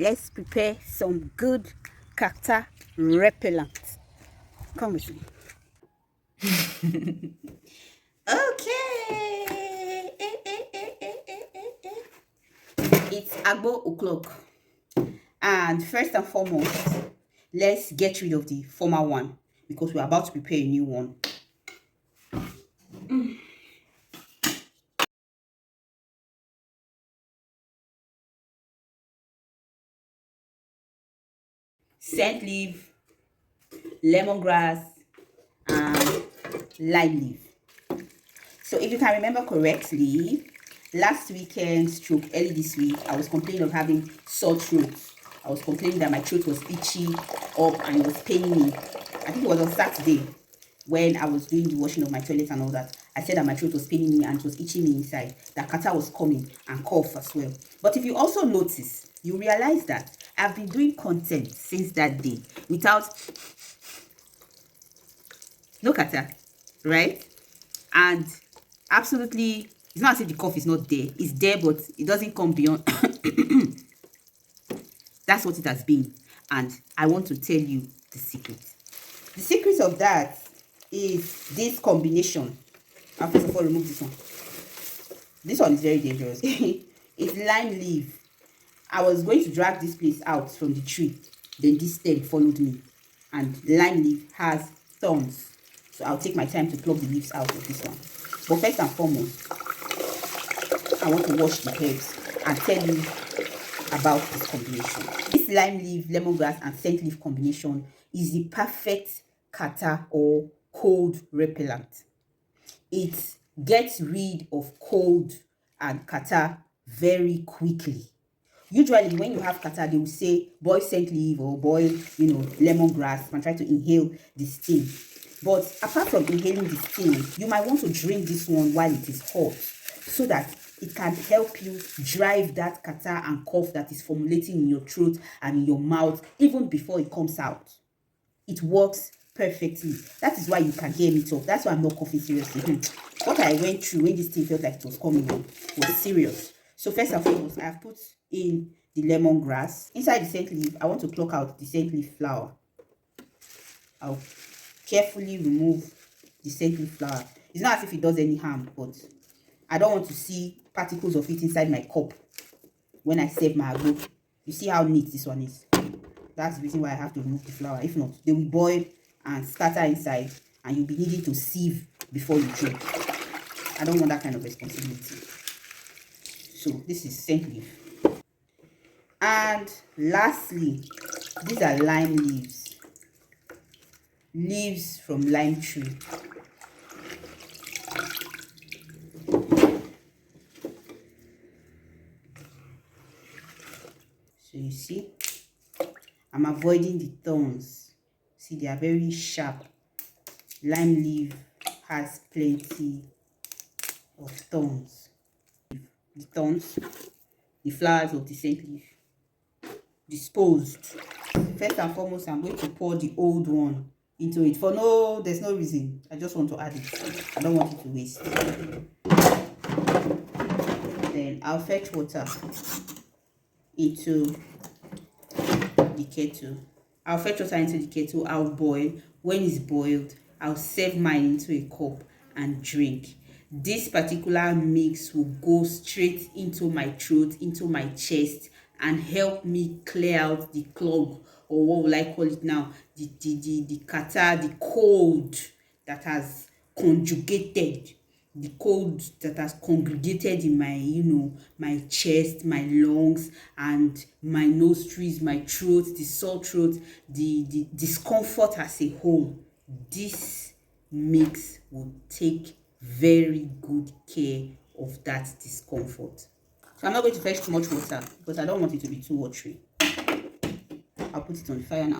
let's prepare some good catarrh repellent. Come with me. Okay. It's agbo o'clock. And first and foremost, let's get rid of the former one because we're about to prepare a new one. Scent leaf, lemongrass, and lime leaf. So if you can remember correctly, last weekend stroke early this week, I was complaining of having sore throat. I was complaining that my throat was itchy up and it was paining me. I think it was on Saturday when I was doing the washing of my toilet and all that. I said that my throat was paining me and it was itching me inside. That catarrh was coming and cough as well. But if you also notice, you realize that I've been doing content since that day without no catarrh, right? And absolutely, it's not as if the cough is not there. It's there, but it doesn't come beyond. That's what it has been. And I want to tell you the secret. The secret of that is this combination. I'll first of all remove this one. This one is very dangerous. It's lime leaf. I was going to drag this place out from the tree. Then this stem followed me. And lime leaf has thorns. So I'll take my time to pluck the leaves out of this one. But first and foremost, I want to wash the herbs and tell you about this combination. This lime leaf, lemongrass, and scent leaf combination is the perfect catarrh or cold repellent. It gets rid of cold and catarrh very quickly. Usually, when you have catarrh, they will say boil scent leaf or boil, lemongrass and try to inhale the steam. But apart from inhaling the steam, you might want to drink this one while it is hot so that it can help you drive that catarrh and cough that is formulating in your throat and in your mouth even before it comes out. It works perfectly. That is why you can hear me talk. That's why I'm not coughing seriously. What I went through when this thing felt like it was coming on was serious. So first and foremost, I have put in the lemongrass. Inside the scent leaf, I want to pluck out the scent leaf flower. I'll carefully remove the scent leaf flower. It's not as if it does any harm, but I don't want to see particles of it inside my cup when I serve my agbo. You see how neat this one is? That's the reason why I have to remove the flower. If not, they will boil and scatter inside and you'll be needing to sieve before you drink. I don't want that kind of responsibility. So this is scent leaf. And lastly, these are lime leaves. Leaves from lime tree. So you see, I'm avoiding the thorns. See, they are very sharp. Lime leaf has plenty of thorns. The thorns, the flowers of the scent leaf, disposed. First and foremost, I'm going to pour the old one into it. There's no reason. I just want to add it. I don't want it to waste. Then I'll fetch water into the kettle. I'll boil. When it's boiled, I'll serve mine into a cup and drink. This particular mix will go straight into my throat, into my chest, and help me clear out the clog, or what will I call it now, the catarrh, the cold that has conjugated, the cold that has congregated in my, my chest, my lungs, and my nostrils, my throat, the sore throat, the discomfort as a whole. This mix will take very good care of that discomfort. So I'm not going to fetch too much water because I don't want it to be too watery. I'll put it on the fire now.